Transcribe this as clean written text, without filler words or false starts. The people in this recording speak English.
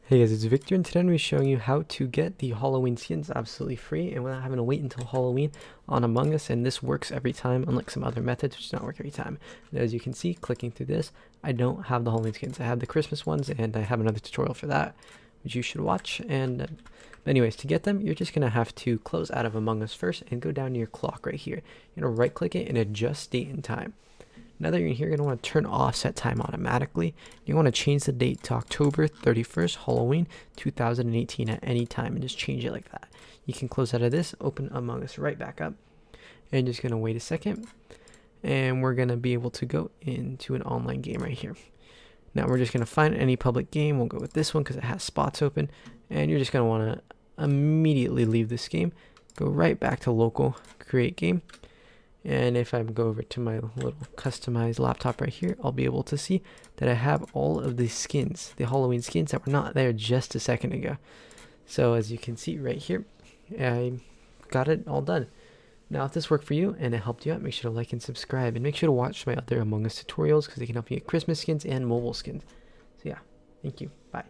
Hey guys, it's Victor, and today I'm going to be showing you how to get the Halloween skins absolutely free and without having to wait until Halloween on Among Us, and this works every time, unlike some other methods which do not work every time. And as you can see, clicking through this, I don't have the Halloween skins. I have the Christmas ones, and I have another tutorial for that, which you should watch. And anyways, to get them, you're just going to have to close out of Among Us first and go down to your clock right here. You're going to right click it and adjust date and time. Now that you're in here, you're going to want to turn off set time automatically. You want to change the date to October 31st, Halloween 2018 at any time, and just change it like that. You can close out of this, open Among Us right back up, and just going to wait a second. And we're going to be able to go into an online game right here. Now we're just going to find any public game. We'll go with this one because it has spots open. And you're just going to want to immediately leave this game. Go right back to local, create game. And if I go over to my little customized laptop right here, I'll be able to see that I have all of the skins, the Halloween skins that were not there just a second ago. So as you can see right here, I got it all done. Now if this worked for you and it helped you out, make sure to like and subscribe, and make sure to watch my other Among Us tutorials because they can help you get Christmas skins and mobile skins. So yeah, thank you. Bye.